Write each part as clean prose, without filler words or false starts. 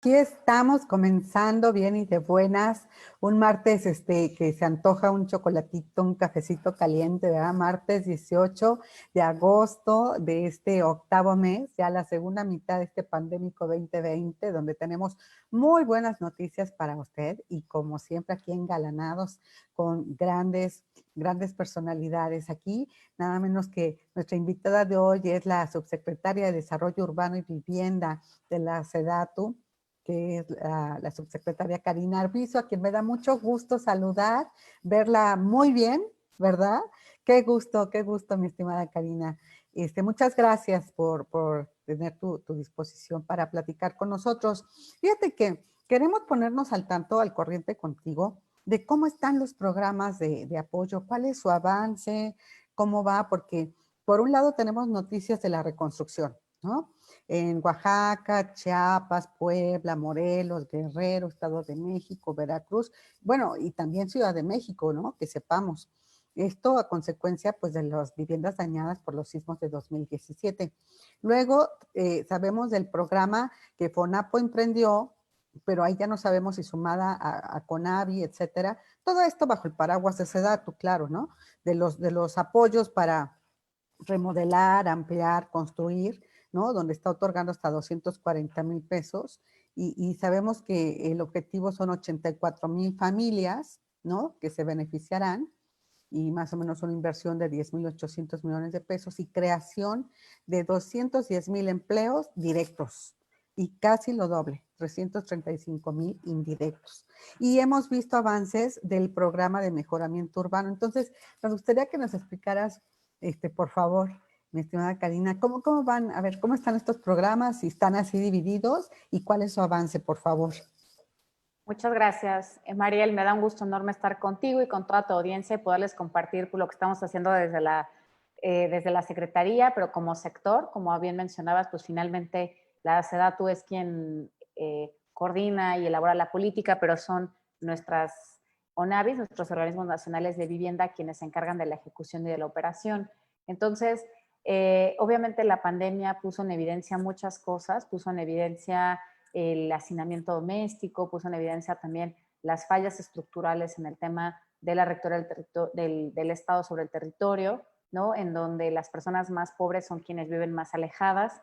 Aquí estamos comenzando bien y de buenas. Un martes que se antoja un chocolatito, un cafecito caliente, ¿verdad? Martes 18 de agosto de este octavo mes, ya la segunda mitad de este pandémico 2020, donde tenemos muy buenas noticias para usted y como siempre aquí engalanados con grandes personalidades. Aquí nada menos que nuestra invitada de hoy es la subsecretaria de Desarrollo Urbano y Vivienda de la SEDATU, que es la subsecretaria Karina Arbizu, a quien me da mucho gusto saludar, verla muy bien, ¿verdad? Qué gusto, mi estimada Karina. Muchas gracias por tener tu disposición para platicar con nosotros. Fíjate que queremos ponernos al tanto, al corriente contigo, de cómo están los programas de apoyo, cuál es su avance, cómo va, porque por un lado tenemos noticias de la reconstrucción, ¿no? En Oaxaca, Chiapas, Puebla, Morelos, Guerrero, Estado de México, Veracruz, bueno, y también Ciudad de México, ¿no? Que sepamos. Esto a consecuencia, pues, de las viviendas dañadas por los sismos de 2017. Luego, sabemos del programa que FONAPO emprendió, pero ahí ya no sabemos si sumada a CONAVI, etcétera. Todo esto bajo el paraguas de SEDATU, claro, ¿no? De los apoyos para remodelar, ampliar, construir, ¿no? Donde está otorgando hasta 240,000 pesos y sabemos que el objetivo son 84,000 familias, ¿no? Que se beneficiarán y más o menos una inversión de 10,800 millones de pesos y creación de 210,000 empleos directos y casi lo doble, 335,000 indirectos. Y hemos visto avances del programa de mejoramiento urbano. Entonces, nos gustaría que nos explicaras, por favor, mi estimada Karina, ¿cómo van? A ver, ¿cómo están estos programas? Si están así divididos y cuál es su avance, por favor. Muchas gracias, Mariel. Me da un gusto enorme estar contigo y con toda tu audiencia y poderles compartir lo que estamos haciendo desde la Secretaría, pero como sector, como bien mencionabas, pues finalmente la SEDATU es quien coordina y elabora la política, pero son nuestras ONAVIs, nuestros organismos nacionales de vivienda, quienes se encargan de la ejecución y de la operación. Entonces, obviamente la pandemia puso en evidencia muchas cosas, puso en evidencia el hacinamiento doméstico, puso en evidencia también las fallas estructurales en el tema de la rectoría del Estado sobre el territorio, ¿no? En donde las personas más pobres son quienes viven más alejadas,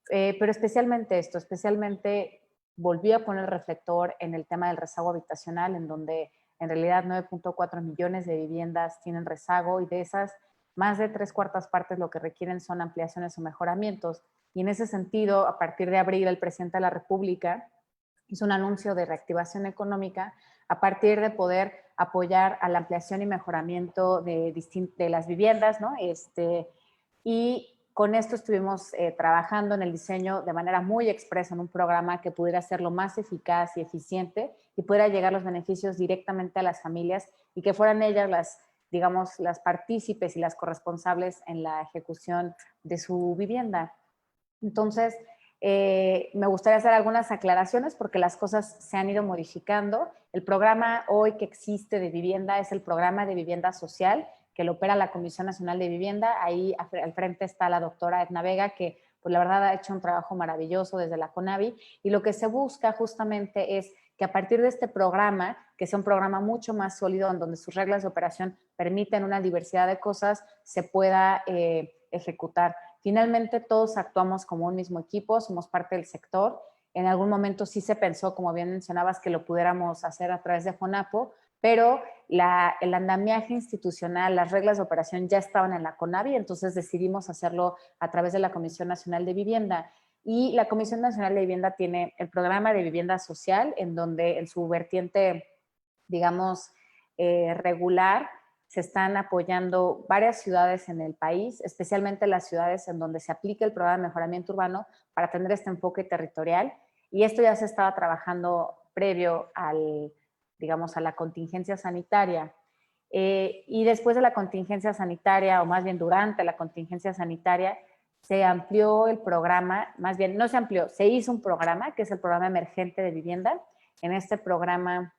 pero especialmente volvió a poner reflector en el tema del rezago habitacional, en donde en realidad 9.4 millones de viviendas tienen rezago y de esas más de 3/4 partes lo que requieren son ampliaciones o mejoramientos. Y en ese sentido, a partir de abril, el presidente de la República hizo un anuncio de reactivación económica a partir de poder apoyar a la ampliación y mejoramiento de las viviendas, ¿no? Y con esto estuvimos trabajando en el diseño de manera muy expresa en un programa que pudiera ser lo más eficaz y eficiente y pudiera llegar los beneficios directamente a las familias y que fueran ellas las partícipes y las corresponsables en la ejecución de su vivienda. Entonces, me gustaría hacer algunas aclaraciones porque las cosas se han ido modificando. El programa hoy que existe de vivienda es el programa de vivienda social que lo opera la Comisión Nacional de Vivienda. Ahí al frente está la doctora Edna Vega, que pues la verdad ha hecho un trabajo maravilloso desde la CONAVI. Y lo que se busca justamente es que a partir de este programa, que sea un programa mucho más sólido, en donde sus reglas de operación permiten una diversidad de cosas, se pueda ejecutar. Finalmente, todos actuamos como un mismo equipo, somos parte del sector. En algún momento sí se pensó, como bien mencionabas, que lo pudiéramos hacer a través de FONAPO, pero el andamiaje institucional, las reglas de operación ya estaban en la CONAVI, entonces decidimos hacerlo a través de la Comisión Nacional de Vivienda. Y la Comisión Nacional de Vivienda tiene el programa de vivienda social, en donde en su vertiente, digamos, regular, se están apoyando varias ciudades en el país, especialmente las ciudades en donde se aplica el programa de mejoramiento urbano para tener este enfoque territorial. Y esto ya se estaba trabajando previo digamos, a la contingencia sanitaria. Y después de la contingencia sanitaria, o más bien durante la contingencia sanitaria, se amplió el programa, más bien no se amplió, se hizo un programa, que es el programa emergente de vivienda. En este programa,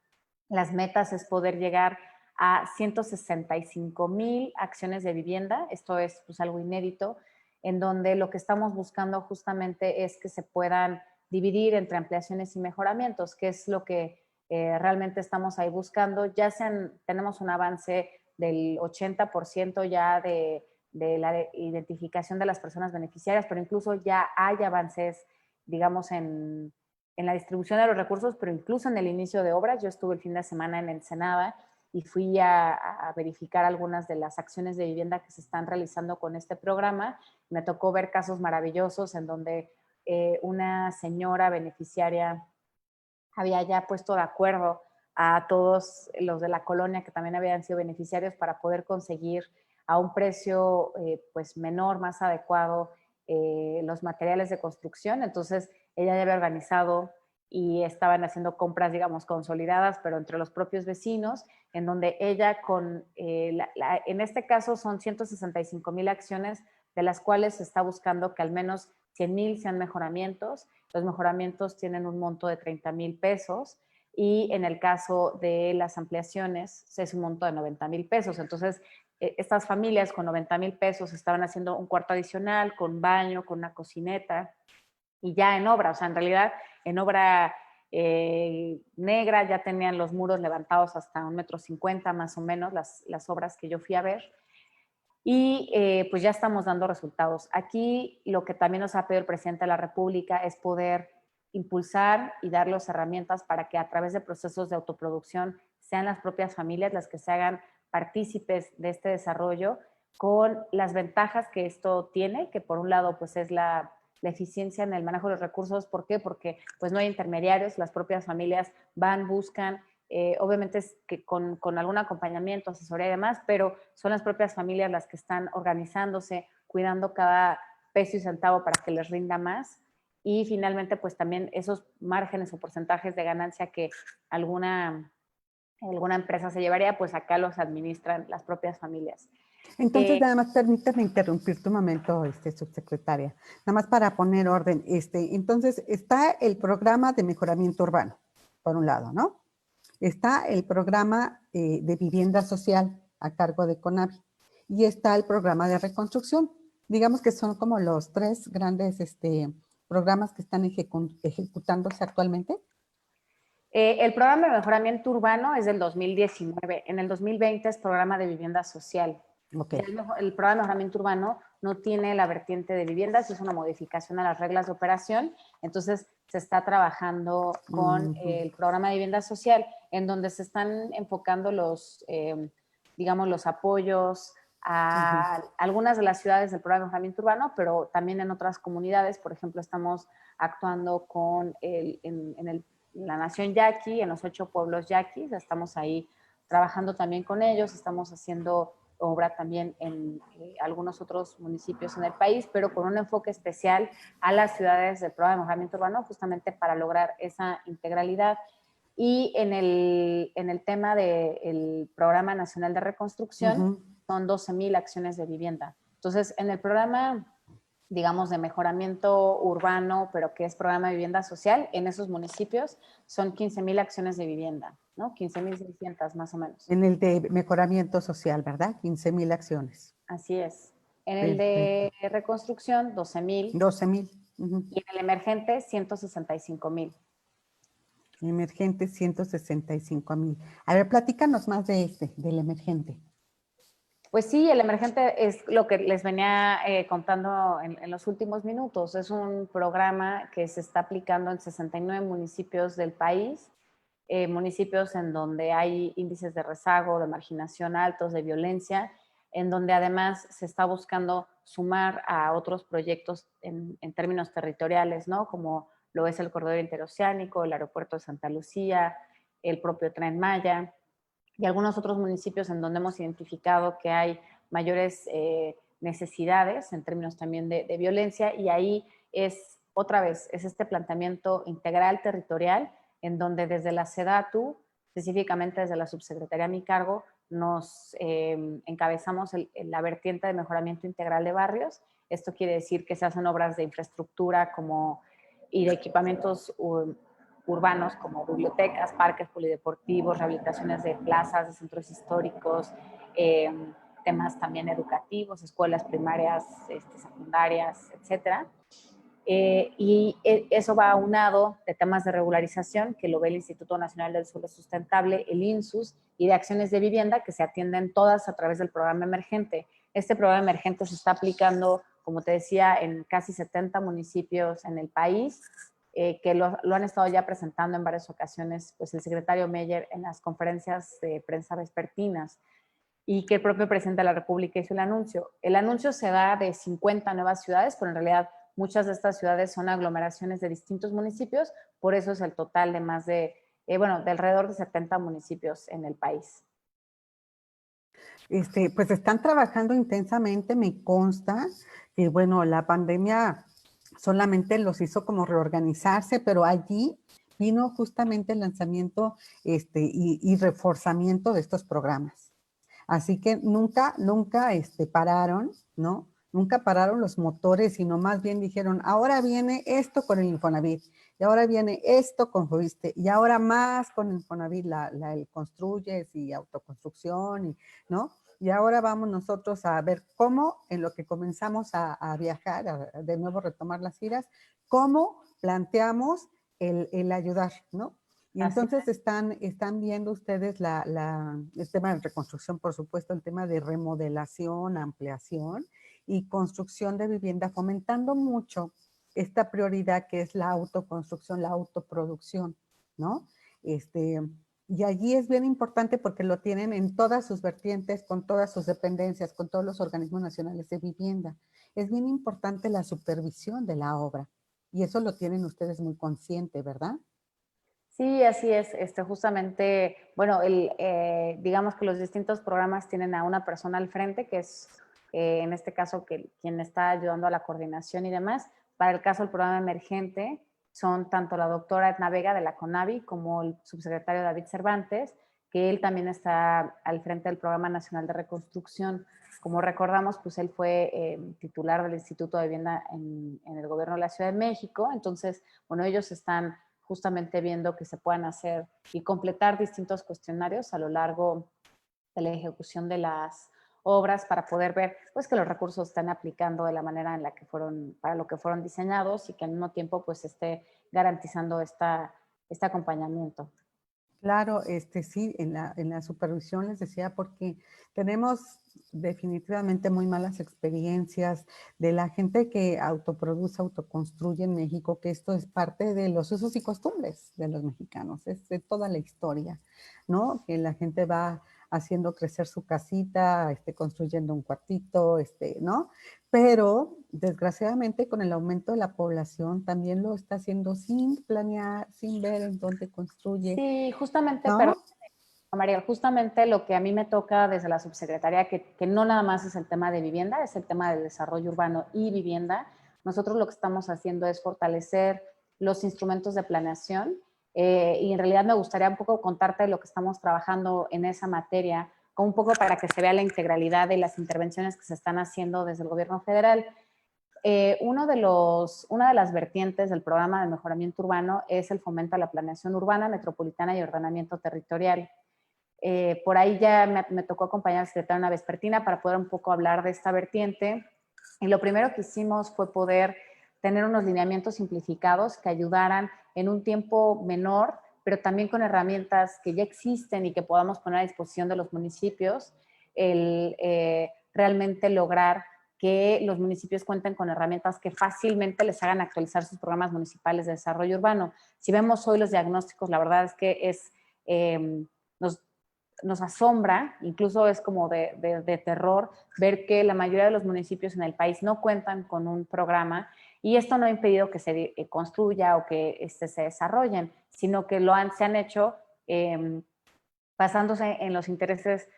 las metas es poder llegar a 165,000 acciones de vivienda. Esto es pues, algo inédito, en donde lo que estamos buscando justamente es que se puedan dividir entre ampliaciones y mejoramientos, que es lo que realmente estamos ahí buscando. Ya tenemos un avance del 80% ya de la identificación de las personas beneficiarias, pero incluso ya hay avances, digamos, en la distribución de los recursos, pero incluso en el inicio de obras. Yo estuve el fin de semana en Ensenada y fui a verificar algunas de las acciones de vivienda que se están realizando con este programa. Me tocó ver casos maravillosos en donde una señora beneficiaria había ya puesto de acuerdo a todos los de la colonia que también habían sido beneficiarios para poder conseguir a un precio pues menor, más adecuado, los materiales de construcción. Entonces ella ya había organizado y estaban haciendo compras, digamos, consolidadas, pero entre los propios vecinos, en donde ella en este caso son 165,000 acciones, de las cuales se está buscando que al menos 100,000 sean mejoramientos. Los mejoramientos tienen un monto de 30,000 pesos y en el caso de las ampliaciones es un monto de 90,000 pesos. Entonces, estas familias con 90,000 pesos estaban haciendo un cuarto adicional con baño, con una cocineta y ya en obra. O sea, en realidad, en obra negra ya tenían los muros levantados hasta 1,50 m más o menos, las obras que yo fui a ver. Y pues ya estamos dando resultados. Aquí lo que también nos ha pedido el presidente de la República es poder impulsar y darles herramientas para que a través de procesos de autoproducción sean las propias familias las que se hagan partícipes de este desarrollo, con las ventajas que esto tiene, que por un lado pues es la eficiencia en el manejo de los recursos. ¿Por qué? Porque pues no hay intermediarios, las propias familias van, buscan, obviamente es que con algún acompañamiento, asesoría y demás, pero son las propias familias las que están organizándose, cuidando cada peso y centavo para que les rinda más. Y finalmente, pues también esos márgenes o porcentajes de ganancia que alguna empresa se llevaría, pues acá los administran las propias familias. Entonces, nada más permítame interrumpirte un momento, subsecretaria, nada más para poner orden. Entonces, está el programa de mejoramiento urbano, por un lado, ¿no? Está el programa de vivienda social a cargo de CONAVI y está el programa de reconstrucción. Digamos que son como los tres grandes programas que están ejecutándose actualmente. El programa de mejoramiento urbano es del 2019. En el 2020 es programa de vivienda social. Okay. El programa de mejoramiento urbano no tiene la vertiente de viviendas, es una modificación a las reglas de operación. Entonces, se está trabajando con el programa de vivienda social, en donde se están enfocando digamos, los apoyos a algunas de las ciudades del programa de mejoramiento urbano, pero también en otras comunidades. Por ejemplo, estamos actuando con en la nación yaqui, en los 8 pueblos yaquis. Estamos ahí trabajando también con ellos, estamos haciendo obra también en algunos otros municipios en el país, pero con un enfoque especial a las ciudades del programa de mejoramiento urbano, justamente para lograr esa integralidad. Y en el tema del Programa Nacional de Reconstrucción, son 12,000 acciones de vivienda. Entonces, en el programa, digamos, de mejoramiento urbano, pero que es programa de vivienda social, en esos municipios son 15,000 acciones de vivienda, ¿no? 15,600 más o menos. En el de mejoramiento social, ¿verdad? 15,000 acciones. Así es. En el Perfecto. de reconstrucción, 12,000. 12,000. Y en el emergente, 165,000. Emergente, 165,000. A ver, platícanos más del emergente. Pues sí, el emergente es lo que les venía contando en los últimos minutos. Es un programa que se está aplicando en 69 municipios del país, municipios en donde hay índices de rezago, de marginación altos, de violencia, en donde además se está buscando sumar a otros proyectos en términos territoriales, ¿no? Como lo es el Corredor Interoceánico, el Aeropuerto de Santa Lucía, el propio Tren Maya, y algunos otros municipios en donde hemos identificado que hay mayores necesidades en términos también de violencia, y ahí es otra vez, es este planteamiento integral territorial en donde desde la SEDATU, específicamente desde la subsecretaría a mi cargo, nos encabezamos la vertiente de mejoramiento integral de barrios. Esto quiere decir que se hacen obras de infraestructura y de equipamientos urbanos como bibliotecas, parques polideportivos, rehabilitaciones de plazas, de centros históricos, temas también educativos, escuelas primarias, secundarias, etcétera. Eso va aunado de temas de regularización, que lo ve el Instituto Nacional del Suelo Sustentable, el INSUS, y de acciones de vivienda que se atienden todas a través del programa emergente. Este programa emergente se está aplicando, como te decía, en casi 70 municipios en el país, que lo han estado ya presentando en varias ocasiones, pues el secretario Meyer en las conferencias de prensa vespertinas, y que el propio presidente de la República hizo el anuncio. El anuncio se da de 50 nuevas ciudades, pero en realidad muchas de estas ciudades son aglomeraciones de distintos municipios, por eso es el total de más de, de alrededor de 70 municipios en el país. Pues están trabajando intensamente, me consta que, bueno, la pandemia solamente los hizo como reorganizarse, pero allí vino justamente el lanzamiento y reforzamiento de estos programas. Así que nunca pararon, ¿no? Nunca pararon los motores, sino más bien dijeron, ahora viene esto con el Infonavit, y ahora viene esto con Fobiste, y ahora más con el Infonavit, el construyes y autoconstrucción, ¿no? Y ahora vamos nosotros a ver cómo, en lo que comenzamos a viajar, de nuevo retomar las giras, cómo planteamos el ayudar, ¿no? Y entonces están viendo ustedes el tema de reconstrucción, por supuesto, el tema de remodelación, ampliación y construcción de vivienda, fomentando mucho esta prioridad que es la autoconstrucción, la autoproducción, ¿no? Y allí es bien importante porque lo tienen en todas sus vertientes, con todas sus dependencias, con todos los organismos nacionales de vivienda. Es bien importante la supervisión de la obra y eso lo tienen ustedes muy consciente, ¿verdad? Sí, así es. Justamente, bueno, digamos que los distintos programas tienen a una persona al frente, que es en este caso quien está ayudando a la coordinación y demás. Para el caso del programa emergente, son tanto la doctora Edna Vega de la CONAVI como el subsecretario David Cervantes, que él también está al frente del Programa Nacional de Reconstrucción. Como recordamos, pues él fue titular del Instituto de Vivienda en el gobierno de la Ciudad de México. Entonces, bueno, ellos están justamente viendo que se puedan hacer y completar distintos cuestionarios a lo largo de la ejecución de las obras para poder ver pues que los recursos están aplicando de la manera en la que para lo que fueron diseñados y que al mismo tiempo pues esté garantizando este acompañamiento. Claro, sí, en la supervisión les decía, porque tenemos definitivamente muy malas experiencias de la gente que autoproduce, autoconstruye en México, que esto es parte de los usos y costumbres de los mexicanos, es de toda la historia, ¿no? Que la gente va haciendo crecer su casita, construyendo un cuartito, ¿no? Pero desgraciadamente con el aumento de la población también lo está haciendo sin planear, sin ver en dónde construye, Sí, justamente, perdón, ¿no? María, justamente lo que a mí me toca desde la subsecretaría, que no nada más es el tema de vivienda, es el tema de desarrollo urbano y vivienda. Nosotros lo que estamos haciendo es fortalecer los instrumentos de planeación y en realidad me gustaría un poco contarte lo que estamos trabajando en esa materia, como un poco para que se vea la integralidad de las intervenciones que se están haciendo desde el gobierno federal. Una de las vertientes del programa de mejoramiento urbano es el fomento a la planeación urbana, metropolitana y ordenamiento territorial. Por ahí ya me tocó acompañar al secretario una vespertina para poder un poco hablar de esta vertiente. Y lo primero que hicimos fue poder tener unos lineamientos simplificados que ayudaran en un tiempo menor, pero también con herramientas que ya existen y que podamos poner a disposición de los municipios, realmente lograr que los municipios cuenten con herramientas que fácilmente les hagan actualizar sus programas municipales de desarrollo urbano. Si vemos hoy los diagnósticos, la verdad es que nos asombra, incluso es como de terror, ver que la mayoría de los municipios en el país no cuentan con un programa y esto no ha impedido que se construya o que se desarrollen, sino que se han hecho basándose en los intereses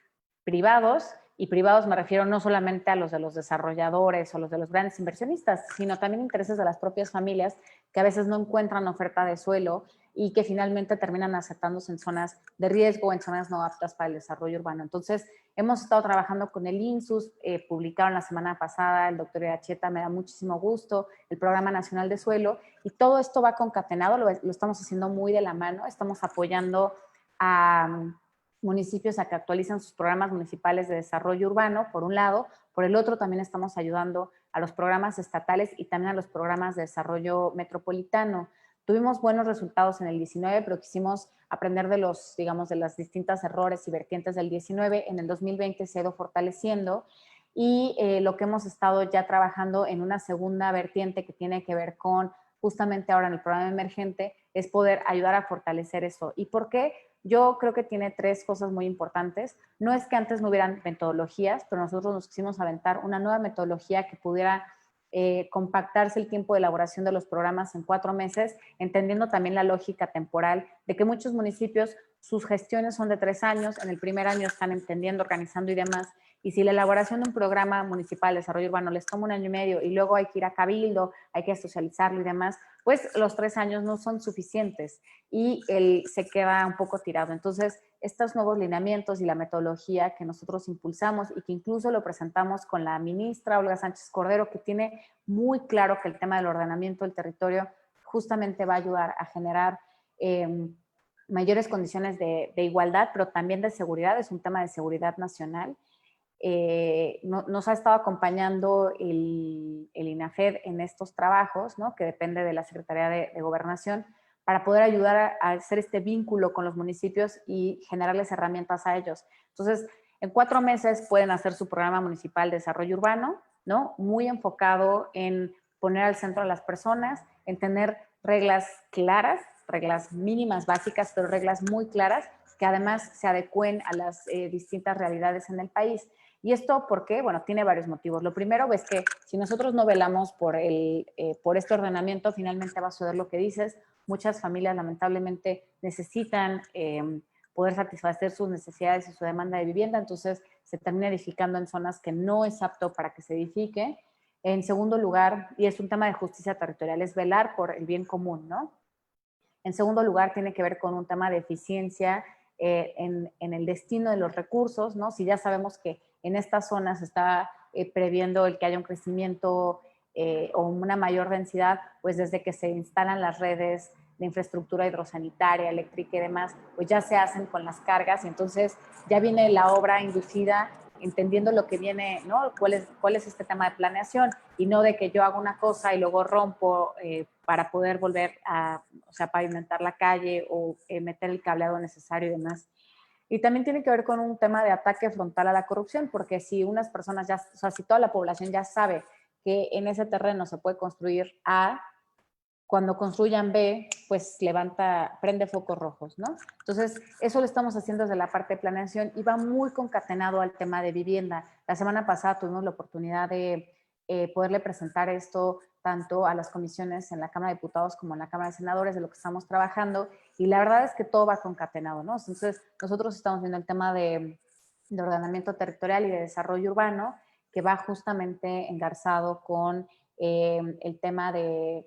privados, y privados me refiero no solamente a los de los desarrolladores o los de los grandes inversionistas, sino también intereses de las propias familias que a veces no encuentran oferta de suelo y que finalmente terminan aceptándose en zonas de riesgo, en zonas no aptas para el desarrollo urbano. Entonces, hemos estado trabajando con el INSUS, publicaron la semana pasada, el doctor Iracheta, me da muchísimo gusto, el Programa Nacional de Suelo, y todo esto va concatenado, lo estamos haciendo muy de la mano, estamos apoyando a municipios a que actualicen sus programas municipales de desarrollo urbano, por un lado. Por el otro, también estamos ayudando a los programas estatales y también a los programas de desarrollo metropolitano. Tuvimos buenos resultados en el 19, pero quisimos aprender de los, digamos, de las distintas errores y vertientes del 19. En el 2020 se ha ido fortaleciendo y lo que hemos estado ya trabajando en una segunda vertiente que tiene que ver con justamente ahora en el programa emergente es poder ayudar a fortalecer eso. ¿Y por qué? Yo creo que tiene 3 cosas muy importantes. No es que antes no hubieran metodologías, pero nosotros nos quisimos aventar una nueva metodología que pudiera compactarse el tiempo de elaboración de los programas en 4 meses, entendiendo también la lógica temporal de que muchos municipios, sus gestiones son de 3 años, en el primer año están entendiendo, organizando y demás, y si la elaboración de un programa municipal de desarrollo urbano les toma 1 año y medio y luego hay que ir a cabildo, hay que socializarlo y demás, pues los 3 años no son suficientes y él se queda un poco tirado. Entonces, estos nuevos lineamientos y la metodología que nosotros impulsamos y que incluso lo presentamos con la ministra Olga Sánchez Cordero, que tiene muy claro que el tema del ordenamiento del territorio justamente va a ayudar a generar mayores condiciones de igualdad, pero también de seguridad, es un tema de seguridad nacional. Nos ha estado acompañando el INAFED en estos trabajos, ¿no? Que depende de la Secretaría de Gobernación, para poder ayudar a hacer este vínculo con los municipios y generarles herramientas a ellos. Entonces, en 4 meses pueden hacer su programa municipal de desarrollo urbano, ¿no? Muy enfocado en poner al centro a las personas, en tener reglas claras, reglas mínimas básicas, pero reglas muy claras que además se adecúen a las distintas realidades en el país. ¿Y esto por qué? Bueno, tiene varios motivos. Lo primero es que si nosotros no velamos por este ordenamiento, finalmente va a suceder lo que dices. Muchas familias lamentablemente necesitan poder satisfacer sus necesidades y su demanda de vivienda, entonces se termina edificando en zonas que no es apto para que se edifique. En segundo lugar, y es un tema de justicia territorial, es velar por el bien común, ¿no? En segundo lugar, tiene que ver con un tema de eficiencia en el destino de los recursos, ¿no? Si ya sabemos que en estas zonas se está previendo el que haya un crecimiento o una mayor densidad, pues desde que se instalan las redes de infraestructura hidrosanitaria, eléctrica y demás, pues ya se hacen con las cargas y entonces ya viene la obra inducida entendiendo lo que viene, ¿no? ¿Cuál es este tema de planeación? Y no de que yo hago una cosa y luego rompo para poder volver a, o sea, pavimentar la calle o meter el cableado necesario y demás. Y también tiene que ver con un tema de ataque frontal a la corrupción, porque si unas personas ya, o sea, si toda la población ya sabe que en ese terreno se puede construir A, cuando construyan B, pues prende focos rojos, ¿no? Entonces, eso lo estamos haciendo desde la parte de planeación y va muy concatenado al tema de vivienda. La semana pasada tuvimos la oportunidad de poderle presentar esto tanto a las comisiones en la Cámara de Diputados como en la Cámara de Senadores de lo que estamos trabajando y la verdad es que todo va concatenado, ¿no? Entonces, nosotros estamos viendo el tema de ordenamiento territorial y de desarrollo urbano que va justamente engarzado con el tema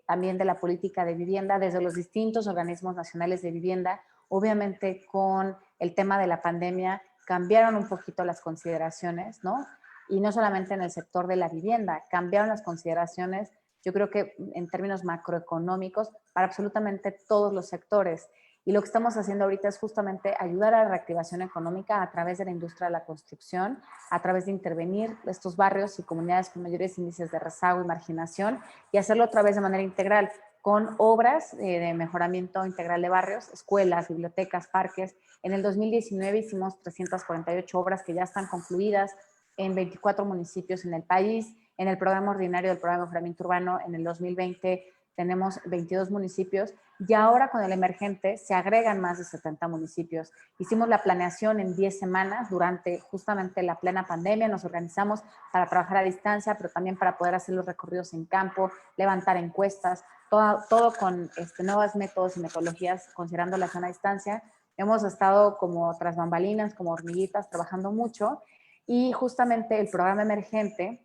también de la política de vivienda desde los distintos organismos nacionales de vivienda. Obviamente con el tema de la pandemia cambiaron un poquito las consideraciones, ¿no? Y no solamente en el sector de la vivienda, cambiaron las consideraciones, yo creo que en términos macroeconómicos, para absolutamente todos los sectores. Y lo que estamos haciendo ahorita es justamente ayudar a la reactivación económica a través de la industria de la construcción, a través de intervenir estos barrios y comunidades con mayores índices de rezago y marginación y hacerlo a través de manera integral con obras de mejoramiento integral de barrios, escuelas, bibliotecas, parques. En el 2019 hicimos 348 obras que ya están concluidas en 24 municipios en el país. En el programa ordinario del programa de mejoramiento urbano en el 2020 tenemos 22 municipios y ahora con el emergente se agregan más de 70 municipios. Hicimos la planeación en 10 semanas durante justamente la plena pandemia, nos organizamos para trabajar a distancia, pero también para poder hacer los recorridos en campo, levantar encuestas, todo con nuevos métodos y metodologías considerando la zona a distancia. Hemos estado como tras bambalinas, como hormiguitas, trabajando mucho y justamente el programa emergente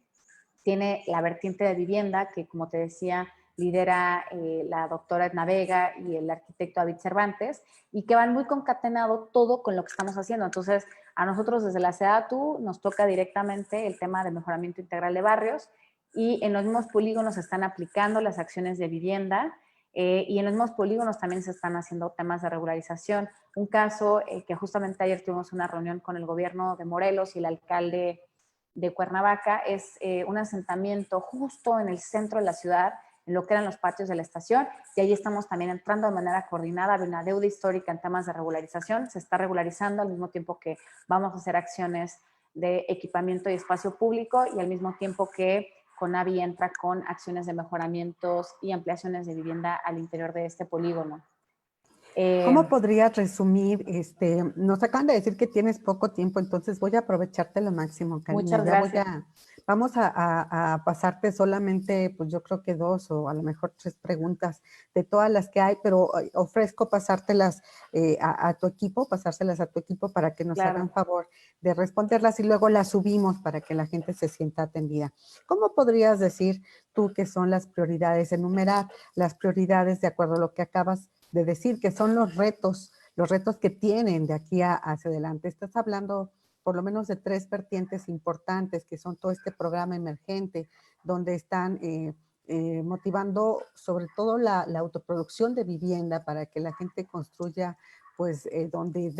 tiene la vertiente de vivienda que, como te decía, lidera la doctora Edna Vega y el arquitecto David Cervantes, y que van muy concatenado todo con lo que estamos haciendo. Entonces, a nosotros desde la SEDATU nos toca directamente el tema de mejoramiento integral de barrios, y en los mismos polígonos se están aplicando las acciones de vivienda, y en los mismos polígonos también se están haciendo temas de regularización. Un caso que justamente ayer tuvimos una reunión con el gobierno de Morelos y el alcalde de Cuernavaca es un asentamiento justo en el centro de la ciudad, en lo que eran los patios de la estación, y ahí estamos también entrando de manera coordinada. Había una deuda histórica en temas de regularización, se está regularizando al mismo tiempo que vamos a hacer acciones de equipamiento y espacio público, y al mismo tiempo que CONAVI entra con acciones de mejoramientos y ampliaciones de vivienda al interior de este polígono. ¿Cómo podrías resumir? Nos acaban de decir que tienes poco tiempo, entonces voy a aprovecharte lo máximo, Karina. Muchas gracias. Vamos a pasarte solamente, pues yo creo que 2 o a lo mejor 3 preguntas de todas las que hay, pero ofrezco pasártelas a tu equipo, pasárselas a tu equipo para que nos hagan favor de responderlas y luego las subimos para que la gente se sienta atendida. ¿Cómo podrías decir tú qué son las prioridades? Enumerar las prioridades de acuerdo a lo que acabas de decir, que son los retos que tienen de aquí hacia adelante. Estás hablando por lo menos de 3 vertientes importantes, que son todo este programa emergente, donde están motivando sobre todo la autoproducción de vivienda para que la gente construya pues donde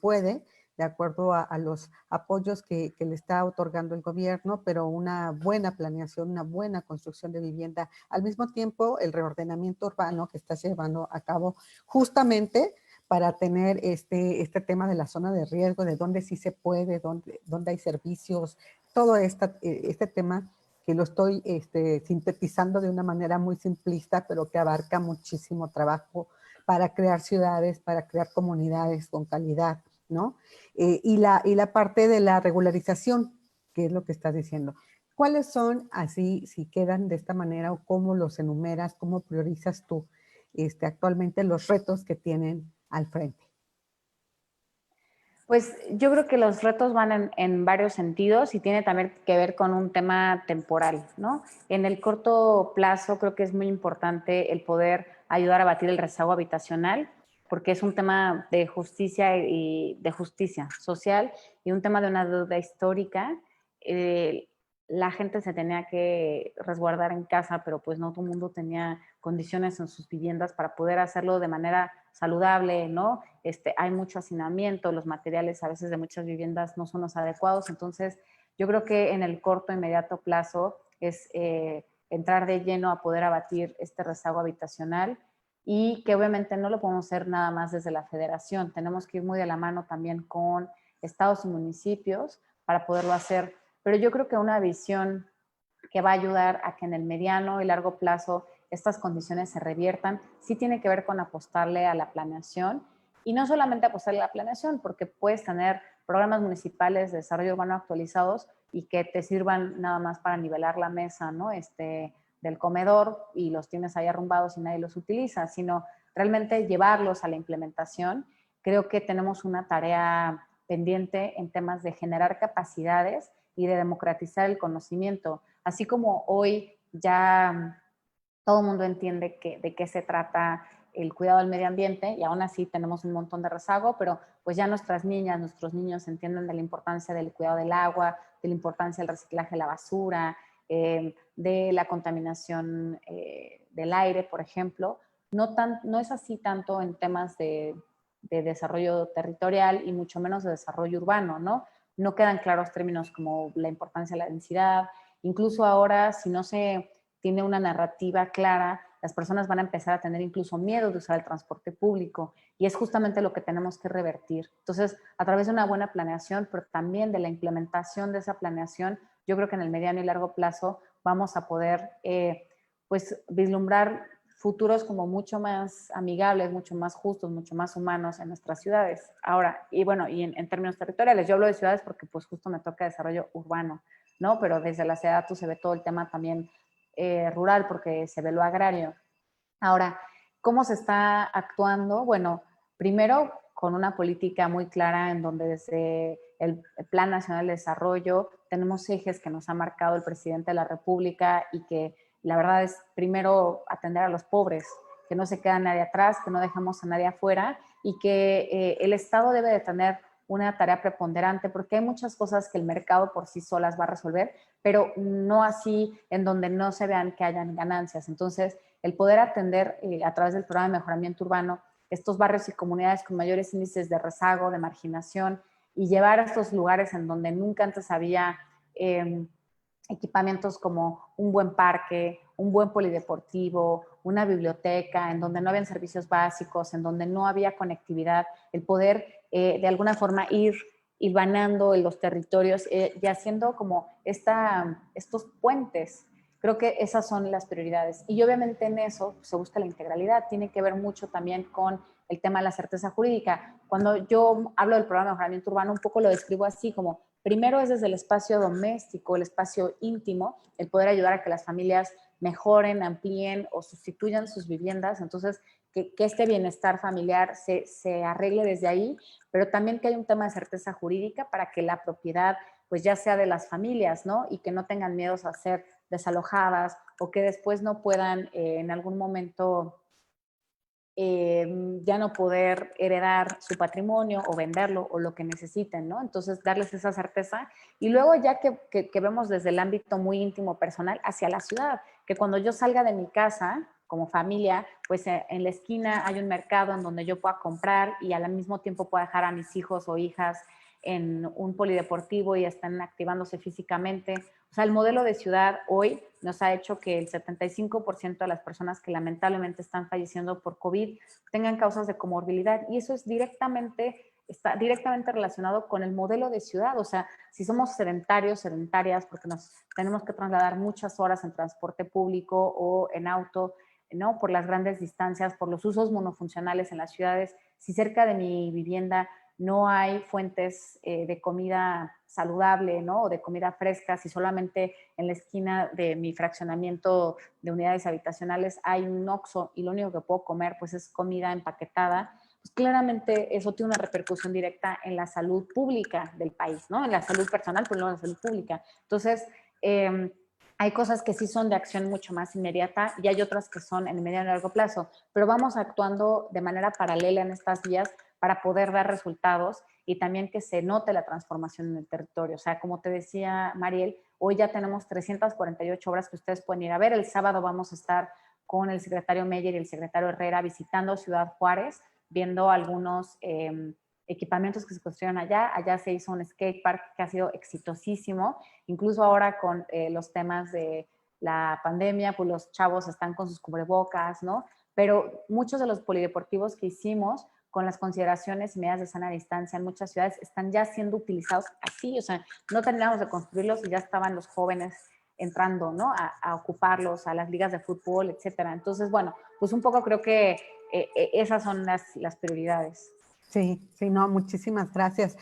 puede, de acuerdo a los apoyos que le está otorgando el gobierno, pero una buena planeación, una buena construcción de vivienda. Al mismo tiempo, el reordenamiento urbano que está llevando a cabo justamente para tener este tema de la zona de riesgo, de dónde sí se puede, dónde hay servicios, todo este tema que lo estoy sintetizando de una manera muy simplista, pero que abarca muchísimo trabajo para crear ciudades, para crear comunidades con calidad, ¿no? Y la parte de la regularización, que es lo que estás diciendo. ¿Cuáles son, así, si quedan de esta manera, o cómo los enumeras, cómo priorizas tú actualmente los retos que tienen al frente? Pues yo creo que los retos van en varios sentidos y tiene también que ver con un tema temporal, ¿no? En el corto plazo creo que es muy importante el poder ayudar a batir el rezago habitacional, porque es un tema de justicia y de justicia social y un tema de una deuda histórica. La gente se tenía que resguardar en casa, pero pues no todo el mundo tenía condiciones en sus viviendas para poder hacerlo de manera saludable, ¿no? Hay mucho hacinamiento, los materiales a veces de muchas viviendas no son los adecuados, entonces yo creo que en el corto, inmediato plazo es entrar de lleno a poder abatir este rezago habitacional y que obviamente no lo podemos hacer nada más desde la federación, tenemos que ir muy de la mano también con estados y municipios para poderlo hacer, pero yo creo que una visión que va a ayudar a que en el mediano y largo plazo estas condiciones se reviertan, sí tiene que ver con apostarle a la planeación y no solamente apostarle a la planeación, porque puedes tener programas municipales de desarrollo urbano actualizados y que te sirvan nada más para nivelar la mesa, ¿no? Del comedor y los tienes ahí arrumbados y nadie los utiliza, sino realmente llevarlos a la implementación. Creo que tenemos una tarea pendiente en temas de generar capacidades y de democratizar el conocimiento. Así como hoy ya todo el mundo entiende de qué se trata el cuidado del medio ambiente y aún así tenemos un montón de rezago, pero pues ya nuestras niñas, nuestros niños entienden de la importancia del cuidado del agua, de la importancia del reciclaje de la basura, de la contaminación del aire, por ejemplo. No es así tanto en temas de desarrollo territorial y mucho menos de desarrollo urbano, ¿no? No quedan claros términos como la importancia de la densidad. Incluso ahora, si no se tiene una narrativa clara, las personas van a empezar a tener incluso miedo de usar el transporte público y es justamente lo que tenemos que revertir. Entonces, a través de una buena planeación, pero también de la implementación de esa planeación, yo creo que en el mediano y largo plazo vamos a poder pues vislumbrar futuros como mucho más amigables, mucho más justos, mucho más humanos en nuestras ciudades. Ahora, y bueno, y en términos territoriales, yo hablo de ciudades porque pues justo me toca desarrollo urbano, ¿no? Pero desde la ciudad se ve todo el tema también rural porque se ve lo agrario. Ahora, ¿cómo se está actuando? Bueno, primero con una política muy clara en donde desde el Plan Nacional de Desarrollo tenemos ejes que nos ha marcado el presidente de la República y que la verdad es primero atender a los pobres, que no se queda nadie atrás, que no dejamos a nadie afuera y que el Estado debe de tener una tarea preponderante porque hay muchas cosas que el mercado por sí solas va a resolver, pero no así en donde no se vean que hayan ganancias. Entonces, el poder atender a través del programa de mejoramiento urbano estos barrios y comunidades con mayores índices de rezago, de marginación y llevar a estos lugares en donde nunca antes había equipamientos como un buen parque, un buen polideportivo, una biblioteca, en donde no habían servicios básicos, en donde no había conectividad, el poder de alguna forma ir hilvanando en los territorios y haciendo como estos puentes. Creo que esas son las prioridades. Y obviamente en eso pues, se busca la integralidad. Tiene que ver mucho también con el tema de la certeza jurídica. Cuando yo hablo del programa de mejoramiento urbano, un poco lo describo así como, primero es desde el espacio doméstico, el espacio íntimo, el poder ayudar a que las familias mejoren, amplíen o sustituyan sus viviendas. Entonces, que este bienestar familiar se arregle desde ahí, pero también que hay un tema de certeza jurídica para que la propiedad pues ya sea de las familias, ¿no? Y que no tengan miedos a ser desalojadas o que después no puedan en algún momento ya no poder heredar su patrimonio o venderlo o lo que necesiten, ¿no? Entonces, darles esa certeza. Y luego ya que vemos desde el ámbito muy íntimo personal hacia la ciudad, que cuando yo salga de mi casa como familia, pues en la esquina hay un mercado en donde yo pueda comprar y al mismo tiempo pueda dejar a mis hijos o hijas en un polideportivo y están activándose físicamente. O sea, el modelo de ciudad hoy nos ha hecho que el 75% de las personas que lamentablemente están falleciendo por COVID tengan causas de comorbilidad y eso es está directamente relacionado con el modelo de ciudad. O sea, si somos sedentarios, sedentarias, porque nos tenemos que trasladar muchas horas en transporte público o en auto, ¿no? Por las grandes distancias, por los usos monofuncionales en las ciudades, si cerca de mi vivienda no hay fuentes de comida saludable, ¿no? O de comida fresca, si solamente en la esquina de mi fraccionamiento de unidades habitacionales hay un Oxxo y lo único que puedo comer pues es comida empaquetada, pues claramente eso tiene una repercusión directa en la salud pública del país, ¿no? En la salud personal, pero no en la salud pública. Entonces, hay cosas que sí son de acción mucho más inmediata y hay otras que son en mediano y largo plazo, pero vamos actuando de manera paralela en estas vías para poder dar resultados y también que se note la transformación en el territorio. O sea, como te decía Mariel, hoy ya tenemos 348 obras que ustedes pueden ir a ver. El sábado vamos a estar con el secretario Meyer y el secretario Herrera visitando Ciudad Juárez, viendo algunos equipamientos que se construyeron allá. Allá se hizo un skate park que ha sido exitosísimo. Incluso ahora con los temas de la pandemia, pues los chavos están con sus cubrebocas, ¿no? Pero muchos de los polideportivos que hicimos con las consideraciones y medidas de sana distancia en muchas ciudades están ya siendo utilizados así, o sea, no terminamos de construirlos y ya estaban los jóvenes entrando, ¿no? A ocuparlos, a las ligas de fútbol, etcétera. Entonces, bueno, pues un poco creo que esas son las prioridades. Sí, sí, no, muchísimas gracias.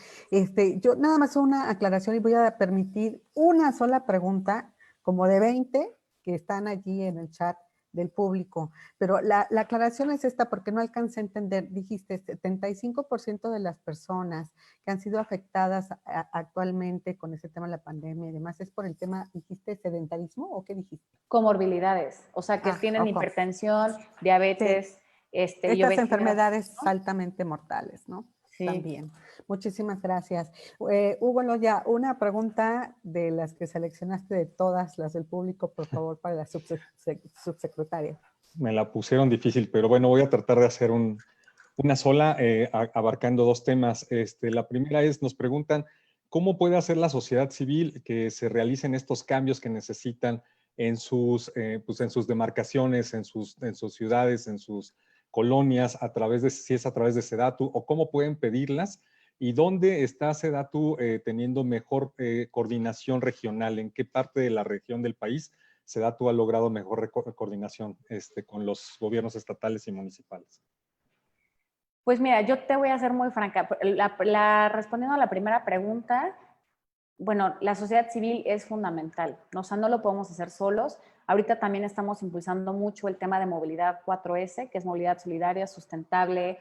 Yo nada más una aclaración y voy a permitir una sola pregunta, como de 20 que están allí en el chat del público, pero la aclaración es esta porque no alcancé a entender. Dijiste 75% de las personas que han sido afectadas actualmente con ese tema de la pandemia y demás, ¿es por el tema, dijiste, sedentarismo o qué dijiste? Comorbilidades, o sea, que tienen Ojo, hipertensión, sí. diabetes, y Estas obesidad, enfermedades ¿no? altamente mortales, ¿no? Sí. También. Muchísimas gracias. Hugo Loya, una pregunta de las que seleccionaste de todas las del público, por favor, para la subsecretaria. Me la pusieron difícil, pero bueno, voy a tratar de hacer una sola, abarcando dos temas. La primera es, nos preguntan, ¿cómo puede hacer la sociedad civil que se realicen estos cambios que necesitan pues en sus demarcaciones, en sus ciudades, en sus colonias, si es a través de SEDATU, o cómo pueden pedirlas? ¿Y dónde está SEDATU teniendo mejor coordinación regional? ¿En qué parte de la región del país SEDATU ha logrado mejor coordinación con los gobiernos estatales y municipales? Pues mira, yo te voy a ser muy franca. Respondiendo a la primera pregunta, bueno, la sociedad civil es fundamental, ¿no? O sea, no lo podemos hacer solos. Ahorita también estamos impulsando mucho el tema de movilidad 4S, que es movilidad solidaria, sustentable,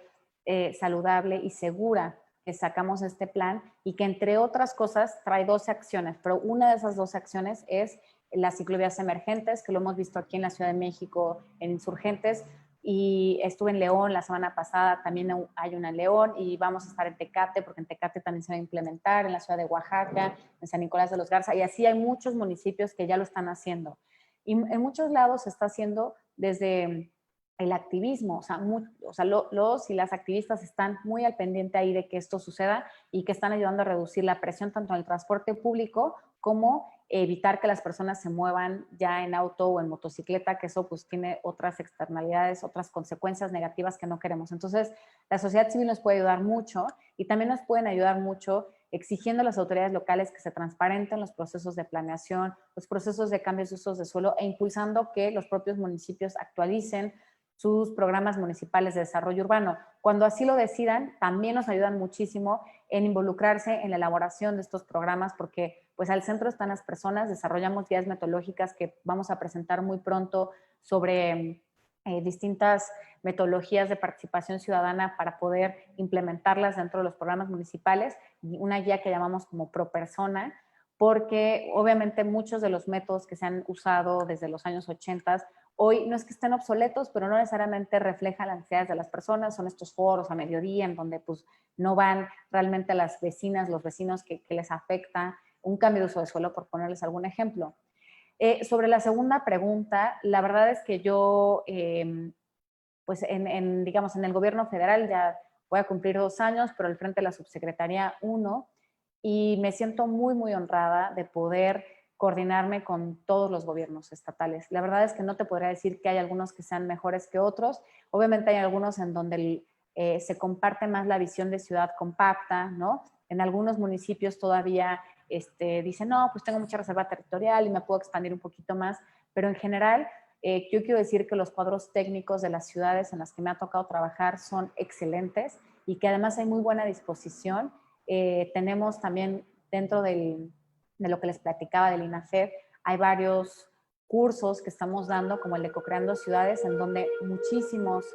saludable y segura, que sacamos este plan y que entre otras cosas trae 12 acciones, pero una de esas 12 acciones es las ciclovías emergentes, que lo hemos visto aquí en la Ciudad de México, en Insurgentes, y estuve en León la semana pasada, también hay una en León y vamos a estar en Tecate, porque en Tecate también se va a implementar, en la ciudad de Oaxaca, en San Nicolás de los Garza, y así hay muchos municipios que ya lo están haciendo. Y en muchos lados se está haciendo desde el activismo, o sea, los y las activistas están muy al pendiente ahí de que esto suceda y que están ayudando a reducir la presión tanto en el transporte público como evitar que las personas se muevan ya en auto o en motocicleta, que eso pues tiene otras externalidades, otras consecuencias negativas que no queremos. Entonces, la sociedad civil nos puede ayudar mucho y también nos pueden ayudar mucho exigiendo a las autoridades locales que se transparenten los procesos de planeación, los procesos de cambios de usos de suelo e impulsando que los propios municipios actualicen sus programas municipales de desarrollo urbano. Cuando así lo decidan, también nos ayudan muchísimo en involucrarse en la elaboración de estos programas, porque pues al centro están las personas, desarrollamos guías metodológicas que vamos a presentar muy pronto sobre distintas metodologías de participación ciudadana para poder implementarlas dentro de los programas municipales, y una guía que llamamos como pro persona, porque obviamente muchos de los métodos que se han usado desde los años 80 hoy no es que estén obsoletos, pero no necesariamente reflejan las necesidades de las personas. Son estos foros a mediodía en donde pues no van realmente a las vecinas, los vecinos que les afecta un cambio de uso de suelo, por ponerles algún ejemplo. Sobre la segunda pregunta, la verdad es que yo, pues digamos, en el gobierno federal ya voy a cumplir 2 años, pero al frente de la subsecretaría 1, y me siento muy, muy honrada de poder coordinarme con todos los gobiernos estatales. La verdad es que no te podría decir que hay algunos que sean mejores que otros. Obviamente hay algunos en donde se comparte más la visión de ciudad compacta, ¿no? En algunos municipios todavía dicen, no, pues tengo mucha reserva territorial y me puedo expandir un poquito más, pero en general yo quiero decir que los cuadros técnicos de las ciudades en las que me ha tocado trabajar son excelentes y que además hay muy buena disposición. Tenemos también dentro de lo que les platicaba del INAFED, hay varios cursos que estamos dando, como el de Co-Creando Ciudades, en donde muchísimos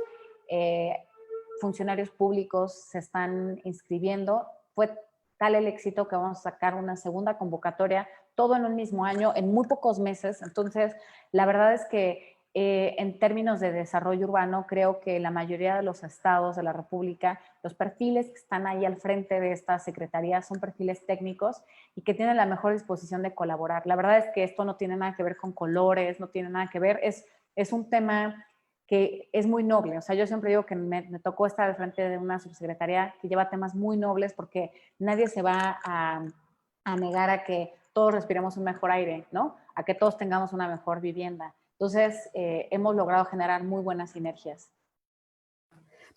funcionarios públicos se están inscribiendo. Fue tal el éxito que vamos a sacar una segunda convocatoria, todo en un mismo año, en muy pocos meses. Entonces, la verdad es que en términos de desarrollo urbano, creo que la mayoría de los estados de la República, los perfiles que están ahí al frente de esta secretaría son perfiles técnicos y que tienen la mejor disposición de colaborar. La verdad es que esto no tiene nada que ver con colores, no tiene nada que ver, es un tema que es muy noble. O sea, yo siempre digo que me tocó estar al frente de una subsecretaría que lleva temas muy nobles, porque nadie se va a negar a que todos respiremos un mejor aire, ¿no? A que todos tengamos una mejor vivienda. Entonces, hemos logrado generar muy buenas sinergias.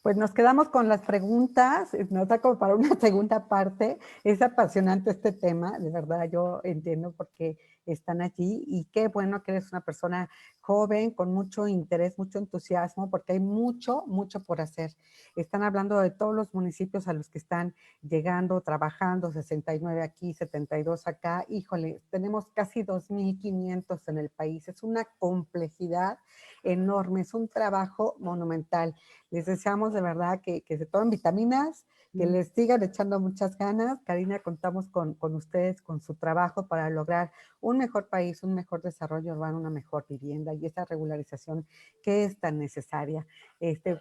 Pues nos quedamos con las preguntas, nos da como para una segunda parte. Es apasionante este tema, de verdad, yo entiendo por qué están allí y qué bueno que eres una persona joven, con mucho interés, mucho entusiasmo, porque hay mucho, mucho por hacer. Están hablando de todos los municipios a los que están llegando, trabajando, 69 aquí, 72 acá. Híjole, tenemos casi 2.500 en el país. Es una complejidad enorme, es un trabajo monumental. Les deseamos de verdad que se tomen vitaminas, que les sigan echando muchas ganas. Karina, contamos con ustedes, con su trabajo para lograr un mejor país, un mejor desarrollo urbano, una mejor vivienda y esa regularización que es tan necesaria.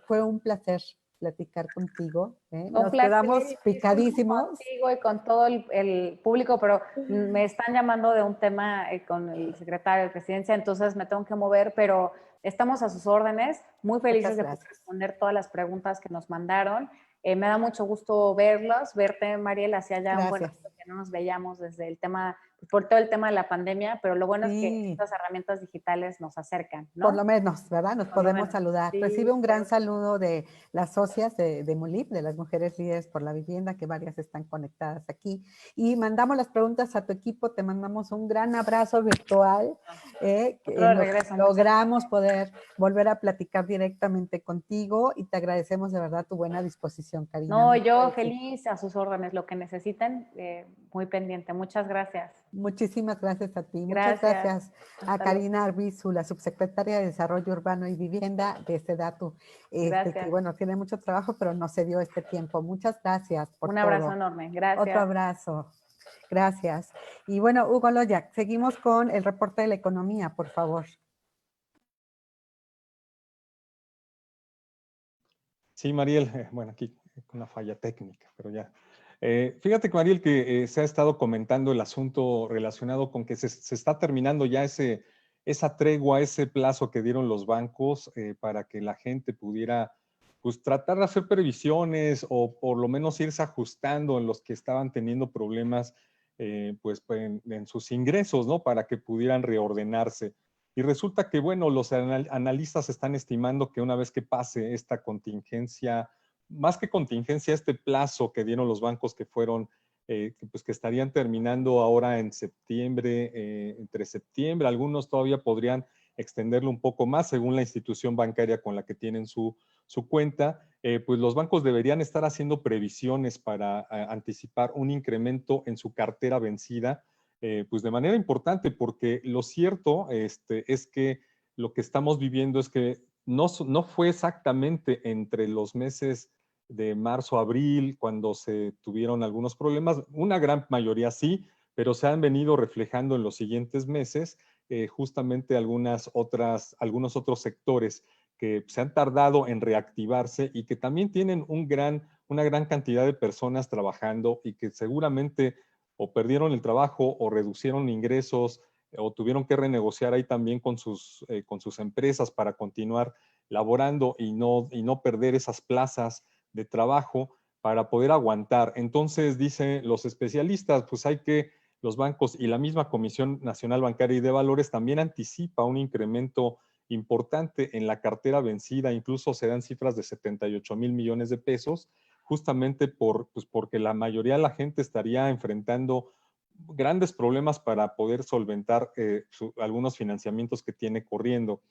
Fue un placer platicar contigo. Nos quedamos picadísimos. Contigo y con todo el público, pero me están llamando de un tema con el secretario de Presidencia, entonces me tengo que mover, pero estamos a sus órdenes, muy felices de poder responder todas las preguntas que nos mandaron. Me da mucho gusto verte, Mariel, hacía ya un buen rato que no nos veíamos desde el tema, por todo el tema de la pandemia, pero lo bueno es que estas herramientas digitales nos acercan, ¿no? Por lo menos, ¿verdad? Nos podemos saludar. Sí, recibe un gran saludo de las socias de MULIP, de las Mujeres Líderes por la Vivienda, que varias están conectadas aquí. Y mandamos las preguntas a tu equipo, te mandamos un gran abrazo virtual. Logramos poder volver a platicar directamente contigo y te agradecemos de verdad tu buena disposición, Karina. No, yo feliz, a sus órdenes, lo que necesiten, muy pendiente. Muchas gracias. Muchísimas gracias a ti. Muchas gracias a Karina Arbizu, la subsecretaria de Desarrollo Urbano y Vivienda de SEDATU. Que bueno, tiene mucho trabajo, pero no se dio este tiempo. Muchas gracias por todo. Un abrazo enorme. Gracias. Otro abrazo. Gracias. Y bueno, Hugo Loyac, seguimos con el reporte de la economía, por favor. Sí, Mariel, bueno, aquí con una falla técnica, pero ya. Fíjate, Mariel, que se ha estado comentando el asunto relacionado con que se está terminando ya ese esa tregua, ese plazo que dieron los bancos para que la gente pudiera pues tratar de hacer previsiones o por lo menos irse ajustando en los que estaban teniendo problemas pues en sus ingresos, ¿no? Para que pudieran reordenarse. Y resulta que, bueno, los analistas están estimando que una vez que pase esta contingencia, más que contingencia, este plazo que dieron los bancos que fueron, pues que estarían terminando ahora en septiembre, entre septiembre, algunos todavía podrían extenderlo un poco más según la institución bancaria con la que tienen su cuenta, pues los bancos deberían estar haciendo previsiones para anticipar un incremento en su cartera vencida, pues de manera importante, porque lo cierto es que lo que estamos viviendo es que no fue exactamente entre los meses de marzo a abril cuando se tuvieron algunos problemas, una gran mayoría sí, pero se han venido reflejando en los siguientes meses justamente algunos otros sectores que se han tardado en reactivarse y que también tienen una gran cantidad de personas trabajando y que seguramente o perdieron el trabajo o reducieron ingresos o tuvieron que renegociar ahí también con sus empresas para continuar laborando y no perder esas plazas de trabajo para poder aguantar. Entonces, dicen los especialistas, pues los bancos y la misma Comisión Nacional Bancaria y de Valores también anticipa un incremento importante en la cartera vencida, incluso se dan cifras de 78 mil millones de pesos, justamente pues porque la mayoría de la gente estaría enfrentando grandes problemas para poder solventar algunos financiamientos que tiene corriendo.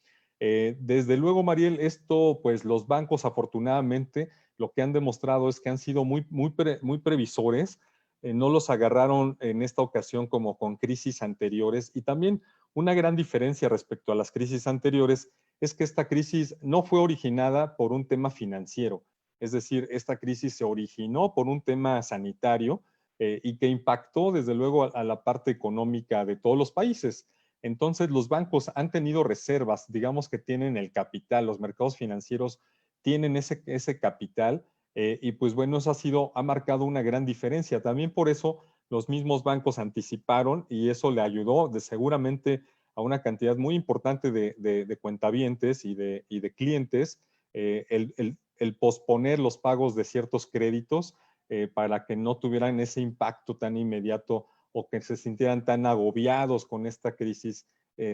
Desde luego, Mariel, esto, pues los bancos afortunadamente lo que han demostrado es que han sido muy previsores, no los agarraron en esta ocasión como con crisis anteriores y también una gran diferencia respecto a las crisis anteriores es que esta crisis no fue originada por un tema financiero, es decir, esta crisis se originó por un tema sanitario y que impactó desde luego a la parte económica de todos los países. Entonces, los bancos han tenido reservas, digamos que tienen el capital, los mercados financieros tienen ese capital y pues bueno, eso ha marcado una gran diferencia. También por eso los mismos bancos anticiparon y eso le ayudó seguramente a una cantidad muy importante de cuentavientes y de clientes el posponer los pagos de ciertos créditos para que no tuvieran ese impacto tan inmediato o que se sintieran tan agobiados con esta crisis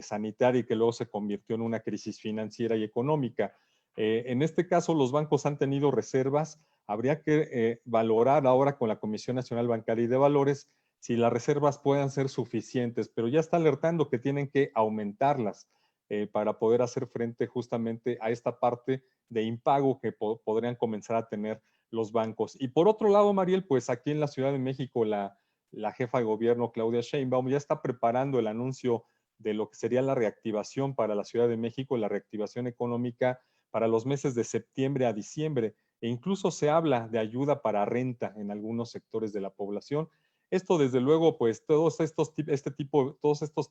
sanitaria y que luego se convirtió en una crisis financiera y económica. En este caso, los bancos han tenido reservas. Habría que valorar ahora con la Comisión Nacional Bancaria y de Valores si las reservas puedan ser suficientes, pero ya está alertando que tienen que aumentarlas para poder hacer frente justamente a esta parte de impago que podrían comenzar a tener los bancos. Y por otro lado, Mariel, pues aquí en la Ciudad de México la jefa de gobierno, Claudia Sheinbaum, ya está preparando el anuncio de lo que sería la reactivación para la Ciudad de México, la reactivación económica para los meses de septiembre a diciembre. E incluso se habla de ayuda para renta en algunos sectores de la población. Esto, desde luego, pues todos estos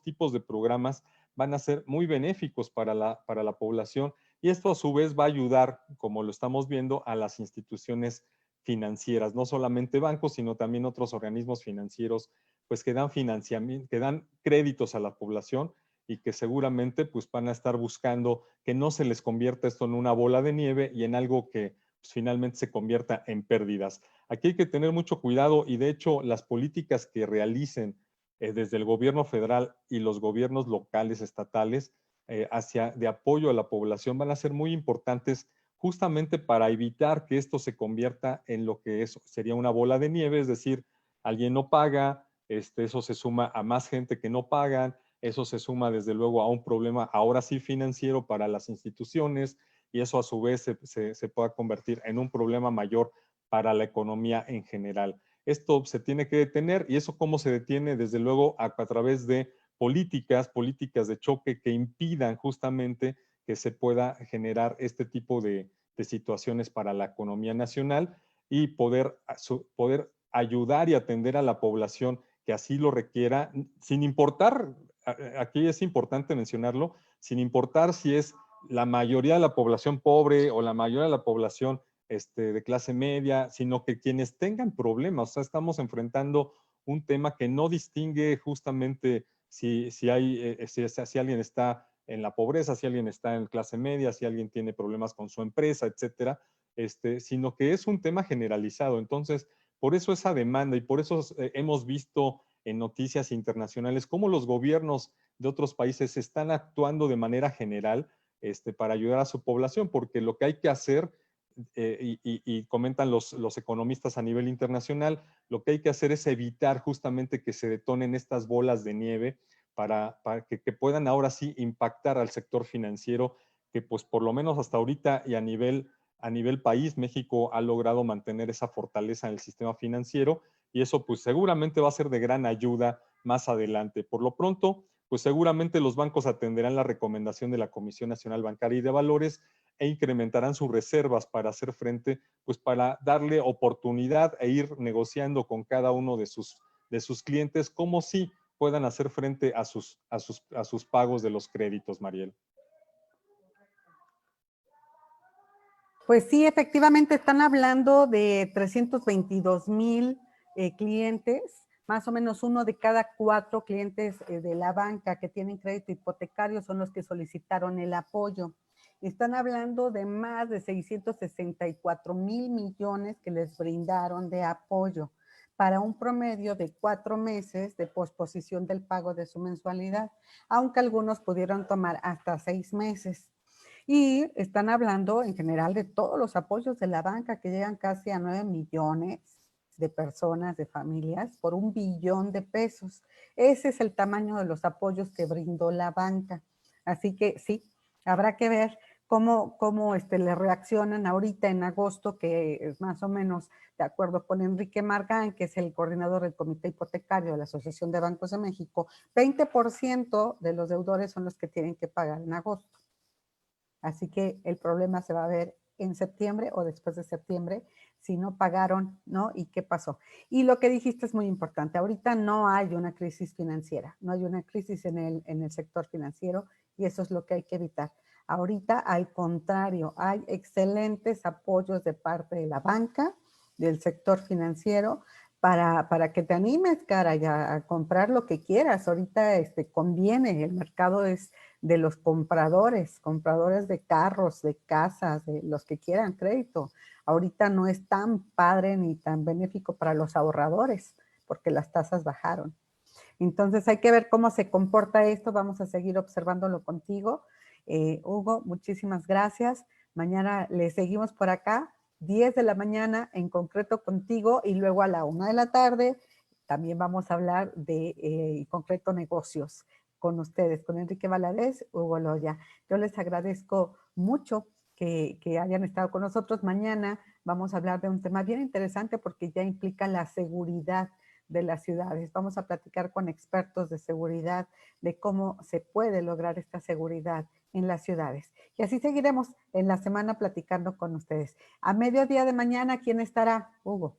tipos de programas van a ser muy benéficos para la población y esto a su vez va a ayudar, como lo estamos viendo, a las instituciones financieras, no solamente bancos, sino también otros organismos financieros, pues que dan financiamiento, que dan créditos a la población y que seguramente pues van a estar buscando que no se les convierta esto en una bola de nieve y en algo que pues, finalmente se convierta en pérdidas. Aquí hay que tener mucho cuidado y de hecho las políticas que realicen desde el gobierno federal y los gobiernos locales, estatales, de apoyo a la población van a ser muy importantes justamente para evitar que esto se convierta en lo que sería una bola de nieve, es decir, alguien no paga, eso se suma a más gente que no pagan, eso se suma desde luego a un problema ahora sí financiero para las instituciones y eso a su vez se pueda convertir en un problema mayor para la economía en general. Esto se tiene que detener y eso cómo se detiene desde luego a través de políticas de choque que impidan justamente que se pueda generar este tipo de situaciones para la economía nacional y poder ayudar y atender a la población que así lo requiera, sin importar, aquí es importante mencionarlo, sin importar si es la mayoría de la población pobre o la mayoría de la población de clase media, sino que quienes tengan problemas, o sea, estamos enfrentando un tema que no distingue justamente si alguien está en la pobreza, si alguien está en clase media, si alguien tiene problemas con su empresa, etcétera, sino que es un tema generalizado. Entonces, por eso esa demanda y por eso hemos visto en noticias internacionales cómo los gobiernos de otros países están actuando de manera general para ayudar a su población, porque lo que hay que hacer, y comentan los economistas a nivel internacional, lo que hay que hacer es evitar justamente que se detonen estas bolas de nieve para que puedan ahora sí impactar al sector financiero, que pues por lo menos hasta ahorita y a nivel país, México ha logrado mantener esa fortaleza en el sistema financiero y eso pues seguramente va a ser de gran ayuda más adelante. Por lo pronto, pues seguramente los bancos atenderán la recomendación de la Comisión Nacional Bancaria y de Valores e incrementarán sus reservas para hacer frente, pues para darle oportunidad e ir negociando con cada uno de sus clientes como si puedan hacer frente a sus pagos de los créditos, Mariel. Pues sí, efectivamente están hablando de 322,000 clientes, más o menos 1 de cada 4 clientes de la banca que tienen crédito hipotecario son los que solicitaron el apoyo. Están hablando de más de 664,000 millones que les brindaron de apoyo para un promedio de 4 meses de posposición del pago de su mensualidad, aunque algunos pudieron tomar hasta 6 meses. Y están hablando en general de todos los apoyos de la banca que llegan casi a 9 millones de personas, de familias, por 1 billón de pesos. Ese es el tamaño de los apoyos que brindó la banca. Así que sí, habrá que ver cómo le reaccionan ahorita en agosto, que es más o menos de acuerdo con Enrique Margán, que es el coordinador del Comité Hipotecario de la Asociación de Bancos de México, 20% de los deudores son los que tienen que pagar en agosto. Así que el problema se va a ver en septiembre o después de septiembre, si no pagaron, ¿no? ¿Y qué pasó? Y lo que dijiste es muy importante. Ahorita no hay una crisis financiera, no hay una crisis en el sector financiero y eso es lo que hay que evitar. Ahorita, al contrario, hay excelentes apoyos de parte de la banca, del sector financiero, para que te animes, cara, ya a comprar lo que quieras. Ahorita conviene, el mercado es de los compradores de carros, de casas, de los que quieran crédito. Ahorita no es tan padre ni tan benéfico para los ahorradores, porque las tasas bajaron. Entonces hay que ver cómo se comporta esto, vamos a seguir observándolo contigo. Hugo, muchísimas gracias. Mañana le seguimos por acá, 10 de la mañana en concreto contigo y luego a la 1 de la tarde también vamos a hablar de en concreto negocios con ustedes, con Enrique Valadez, Hugo Loya. Yo les agradezco mucho que hayan estado con nosotros. Mañana vamos a hablar de un tema bien interesante porque ya implica la seguridad de las ciudades. Vamos a platicar con expertos de seguridad de cómo se puede lograr esta seguridad en las ciudades. Y así seguiremos en la semana platicando con ustedes. A mediodía de mañana, ¿quién estará? Hugo.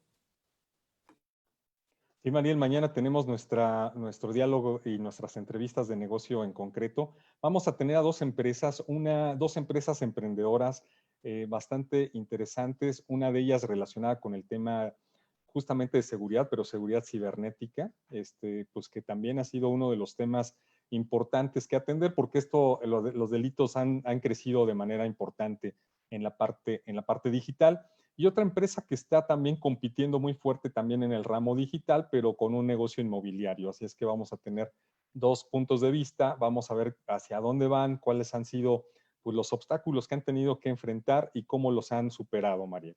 Sí, Mariel, mañana tenemos nuestro diálogo y nuestras entrevistas de negocio en concreto. Vamos a tener a dos empresas emprendedoras bastante interesantes, una de ellas relacionada con el tema justamente de seguridad, pero seguridad cibernética, pues que también ha sido uno de los temas importantes que atender, porque los delitos han crecido de manera importante en la parte digital. Y otra empresa que está también compitiendo muy fuerte también en el ramo digital, pero con un negocio inmobiliario. Así es que vamos a tener dos puntos de vista, vamos a ver hacia dónde van, cuáles han sido pues, los obstáculos que han tenido que enfrentar y cómo los han superado, María.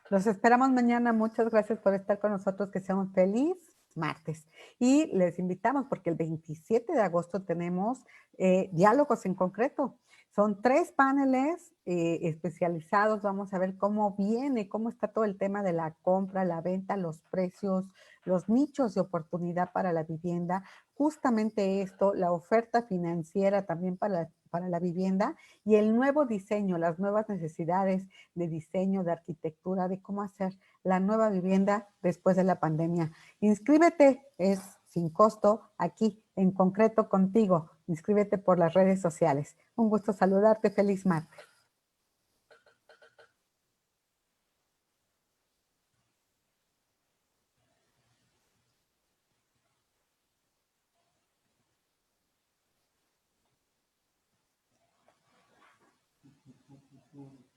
Los esperamos mañana. Muchas gracias por estar con nosotros. Que sea un feliz martes. Y les invitamos porque el 27 de agosto tenemos diálogos en concreto. Son 3 paneles especializados. Vamos a ver cómo viene, cómo está todo el tema de la compra, la venta, los precios, los nichos de oportunidad para la vivienda. Justamente esto, la oferta financiera también para la vivienda y el nuevo diseño, las nuevas necesidades de diseño, de arquitectura, de cómo hacer la nueva vivienda después de la pandemia. Inscríbete, es sin costo, aquí en concreto contigo. Inscríbete por las redes sociales. Un gusto saludarte. Feliz martes. un